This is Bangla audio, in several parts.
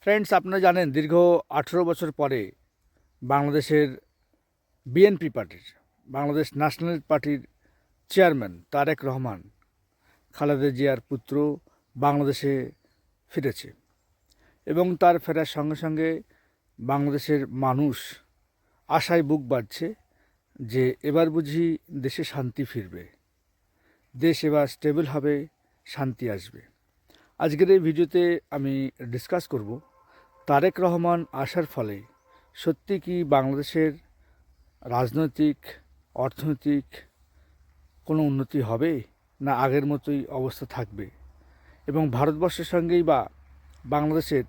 ফ্রেন্ডস, আপনারা জানেন দীর্ঘ 18 বছর পরে বাংলাদেশের বিএনপি পার্টির, বাংলাদেশ ন্যাশনাল পার্টির চেয়ারম্যান তারেক রহমান, খালেদা জিয়ার পুত্র, বাংলাদেশে ফিরেছে। এবং তার ফেরার সঙ্গে সঙ্গে বাংলাদেশের মানুষ আশায় বুক বাঁধছে যে এবার বুঝি দেশে শান্তি ফিরবে, দেশ এবার স্টেবল হবে, শান্তি আসবে। আজকের এই ভিডিওতে আমি ডিসকাস করব তারেক রহমান আসার ফলে সত্যি কি বাংলাদেশের রাজনৈতিক, অর্থনৈতিক কোনো উন্নতি হবে, না আগের মতোই অবস্থা থাকবে, এবং ভারতবর্ষের সঙ্গেই বা বাংলাদেশের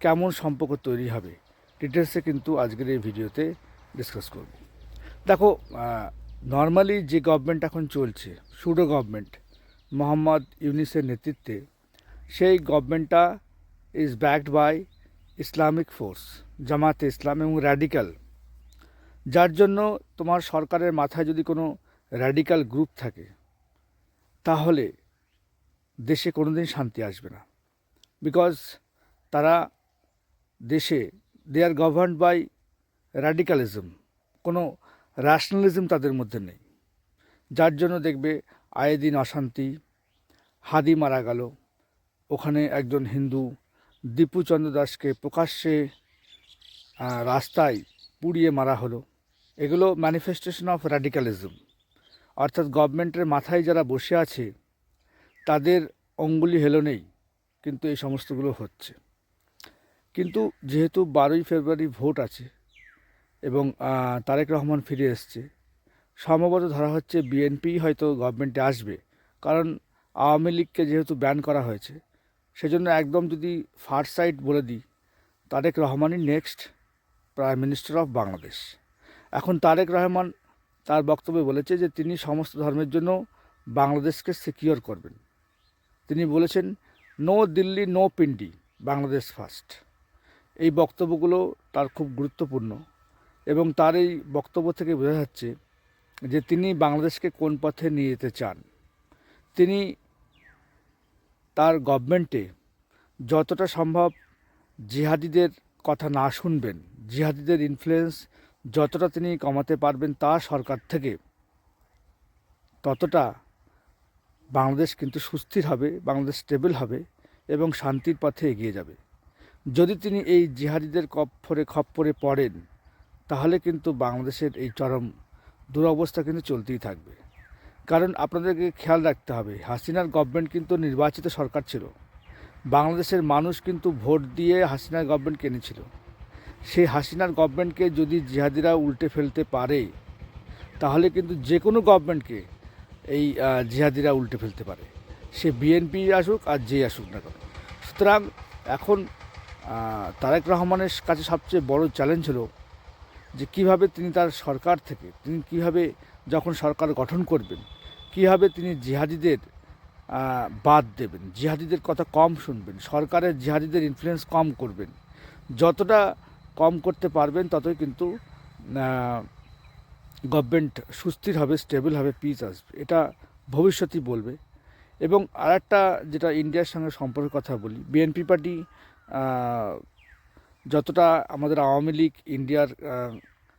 কেমন সম্পর্ক তৈরি হবে, ডিটেলসে কিন্তু আজকের এই ভিডিওতে ডিসকাস করব। দেখো, নর্মালি যে গভর্নমেন্ট এখন চলছে, সুডো গভর্নমেন্ট মোহাম্মদ ইউনিসের নেতৃত্বে, সেই গভর্নমেন্টটা is backed by Islamic force, Jamaat-e Islam এবং র্যাডিক্যাল। যার জন্য তোমার সরকারের মাথায় যদি কোনো র্যাডিক্যাল গ্রুপ থাকে তাহলে দেশে কোনোদিন শান্তি আসবে না। বিকজ তারা দেশে দে আর গভর্নড বাই র্যাডিক্যালিজম, কোনো র্যাশনালিজম তাদের মধ্যে নেই। যার জন্য দেখবে আয়ে দিন অশান্তি। হাদি মারা গেল, ওখানে একজন হিন্দু দীপু চন্দ্র দাসকে প্রকাশ্যে রাস্তায় পুড়িয়ে মারা হলো। এগুলো ম্যানিফেস্টেশন অফ র্যাডিক্যালিজম। অর্থাৎ গভর্নমেন্টের মাথায় যারা বসে আছে তাদের অঙ্গুলি হেলনেই কিন্তু এই সমস্তগুলো হচ্ছে। কিন্তু যেহেতু 12ই ফেব্রুয়ারি ভোট আছে এবং তারেক রহমান ফিরে এসছে, সম্ভবত ধরা হচ্ছে বিএনপি হয়তো গভর্নমেন্টে আসবে। কারণ আওয়ামী লীগকে যেহেতু ব্যান করা হয়েছে, সেজন্য একদম যদি ফার্স্ট সাইড বলে দিই, তারেক রহমানই next prime minister of Bangladesh. এখন তারেক রহমান তার বক্তব্যে বলেছে যে তিনি সমস্ত ধর্মের জন্য বাংলাদেশকে সিকিওর করবেন। তিনি বলেছেন, no Delhi, no Pindi, Bangladesh first. এই বক্তব্যগুলো তার খুব গুরুত্বপূর্ণ এবং তার এই বক্তব্য থেকে বোঝা যাচ্ছে যে তিনি বাংলাদেশকে কোন পথে নিয়ে যেতে চান। তিনি তার গভর্নমেন্টে যতটা সম্ভব জিহাদিদের কথা না শুনবেন, জিহাদিদের ইনফ্লুয়েন্স যতটা তিনি কমাতে পারবেন তার সরকার থেকে, ততটা বাংলাদেশ কিন্তু সুস্থির হবে, বাংলাদেশ স্টেবল হবে এবং শান্তির পথে এগিয়ে যাবে। যদি তিনি এই জিহাদিদের খপ্পরে পড়েন তাহলে কিন্তু বাংলাদেশের এই চরম দুরবস্থা কিন্তু চলতেই থাকবে। কারণ আপনাদেরকে খেয়াল রাখতে হবে, হাসিনার গভর্নমেন্ট কিন্তু নির্বাচিত সরকার ছিল। বাংলাদেশের মানুষ কিন্তু ভোট দিয়ে হাসিনার গভর্নমেন্টকে এনেছিল। সেই হাসিনার গভর্নমেন্টকে যদি জিহাদিরা উল্টে ফেলতে পারে তাহলে কিন্তু যে কোনো গভর্নমেন্টকে এই জিহাদিরা উল্টে ফেলতে পারে, সে বিএনপি আসুক আর যেই আসুক না কেন। সুতরাং এখন তারেক রহমানের কাছে সবচেয়ে বড় চ্যালেঞ্জ হলো যে কীভাবে তিনি তার সরকার থেকে, তিনি কীভাবে যখন সরকার গঠন করবেন, কীভাবে তিনি জিহাদিদের বাদ দেবেন, জিহাদিদের কথা কম শুনবেন, সরকারের জিহাদিদের ইনফ্লুয়েন্স কম করবেন। যতটা কম করতে পারবেন ততই কিন্তু গভর্নমেন্ট সুস্থির হবে, স্টেবল হবে, পিস আসবে। এটা ভবিষ্যতই বলবে। এবং আরেকটা যেটা ইন্ডিয়ার সঙ্গে সম্পর্কের কথা বলি, বিএনপি পার্টি যতটা আমাদের আওয়ামী লীগ ইন্ডিয়ার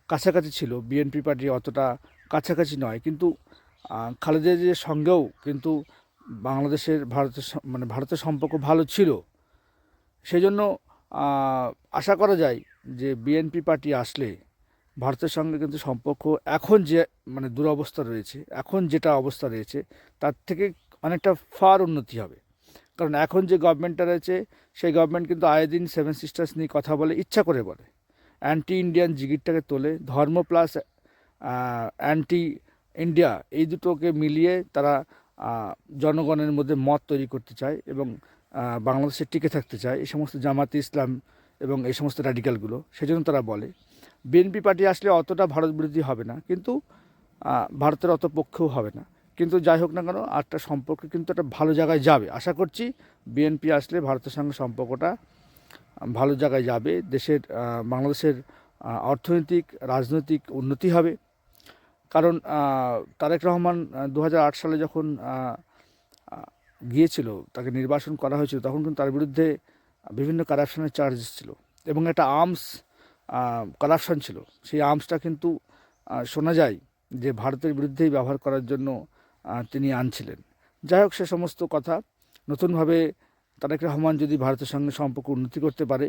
কাছাকাছি ছিল, বিএনপি পার্টি অতটা কাছাকাছি নয়। কিন্তু খালেদা জিয়ার সঙ্গেও কিন্তু ভারতের সম্পর্ক ভালো ছিল। সেই জন্য আশা করা যায় যে বিএনপি পার্টি আসলে ভারতের সঙ্গে কিন্তু সম্পর্ক এখন যে দুরবস্থা রয়েছে, এখন যেটা অবস্থা রয়েছে তার থেকে অনেকটা ফার উন্নতি হবে। কারণ এখন যে গভর্নমেন্টটা রয়েছে সেই গভর্নমেন্ট কিন্তু আয়ে দিন সেভেন সিস্টার্স নিয়ে কথা বলে, ইচ্ছা করে বলে, অ্যান্টি ইন্ডিয়ান জিগিরটাকে তোলে, ধর্ম প্লাস অ্যান্টি ইন্ডিয়া এই দুটোকে মিলিয়ে তারা জনগণের মধ্যে মত তৈরি করতে চায় এবং বাংলাদেশে টিকে থাকতে চায় এই সমস্ত জামাতে ইসলাম এবং এই সমস্ত র্যাডিক্যালগুলো। সেজন্য তারা বলে বিএনপি পার্টি আসলে অতটা ভারত বিরোধী হবে না, কিন্তু ভারতের অত পক্ষেও হবে না। কিন্তু যাই হোক না কেন, একটা সম্পর্ক কিন্তু একটা ভালো জায়গায় যাবে। আশা করছি বিএনপি আসলে ভারতের সঙ্গে সম্পর্কটা ভালো জায়গায় যাবে, দেশের বাংলাদেশের অর্থনৈতিক, রাজনৈতিক উন্নতি হবে। কারণ তারেক রহমান 2008 সালে যখন গিয়েছিল, তাকে নির্বাচন করা হয়েছিল, তখন কিন্তু তার বিরুদ্ধে বিভিন্ন কারাপশনের চার্জেস ছিল এবং একটা আর্মস কারাপশন ছিল। সেই আর্মসটা কিন্তু শোনা যায় যে ভারতের বিরুদ্ধেই ব্যবহার করার জন্য তিনি আনছিলেন। যাই হোক, সে সমস্ত কথা নতুনভাবে তারেক রহমান যদি ভারতের সঙ্গে সম্পর্ক উন্নতি করতে পারে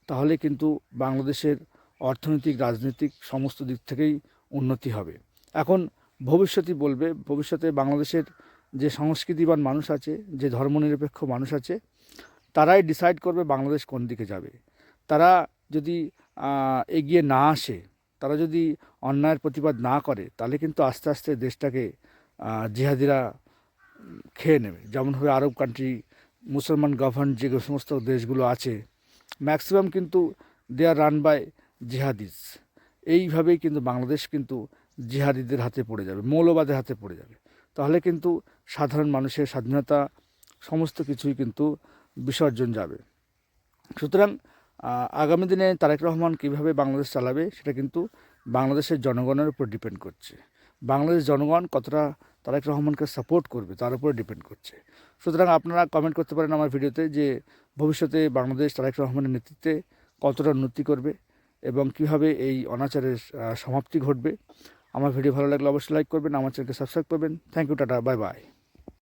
তাহলে কিন্তু বাংলাদেশের অর্থনৈতিক, রাজনৈতিক সমস্ত দিক থেকেই উন্নতি হবে। এখন ভবিষ্যতই বলবে, ভবিষ্যতে বাংলাদেশের যে সংস্কৃতিবান মানুষ আছে, যে ধর্মনিরপেক্ষ মানুষ আছে, তারাই ডিসাইড করবে বাংলাদেশ কোন দিকে যাবে। তারা যদি এগিয়ে না আসে, তারা যদি অন্যায়ের প্রতিবাদ না করে, তাহলে কিন্তু আস্তে আস্তে দেশটাকে জিহাদিরা খেয়ে নেবে। যেমনভাবে আরব কান্ট্রি, মুসলমান গভর্ন যে সমস্ত দেশগুলো আছে, ম্যাক্সিমাম কিন্তু দে আর রান বাই জিহাদিস। এইভাবেই কিন্তু বাংলাদেশ কিন্তু জিহাদিদের হাতে পড়ে যাবে, মৌলবাদের হাতে পড়ে যাবে। তাহলে কিন্তু সাধারণ মানুষের স্বাধীনতা সমস্ত কিছুই কিন্তু বিসর্জন যাবে। সুতরাং আগামী দিনে তারেক রহমান কীভাবে বাংলাদেশ চালাবে সেটা কিন্তু বাংলাদেশের জনগণের উপর ডিপেন্ড করছে। বাংলাদেশ জনগণ কতটা তারেক রহমানকে সাপোর্ট করবে তার উপরে ডিপেন্ড করছে। সুতরাং আপনারা কমেন্ট করতে পারেন আমার ভিডিওতে যে ভবিষ্যতে বাংলাদেশ তারেক রহমানের নেতৃত্বে কতটা উন্নতি করবে এবং কীভাবে এই অনাচারের সমাপ্তি ঘটবে। আমার ভিডিও ভালো লাগলে অবশ্যই লাইক করবেন, আমার চ্যানেলকে সাবস্ক্রাইব করবেন। Thank you, tata, bye by.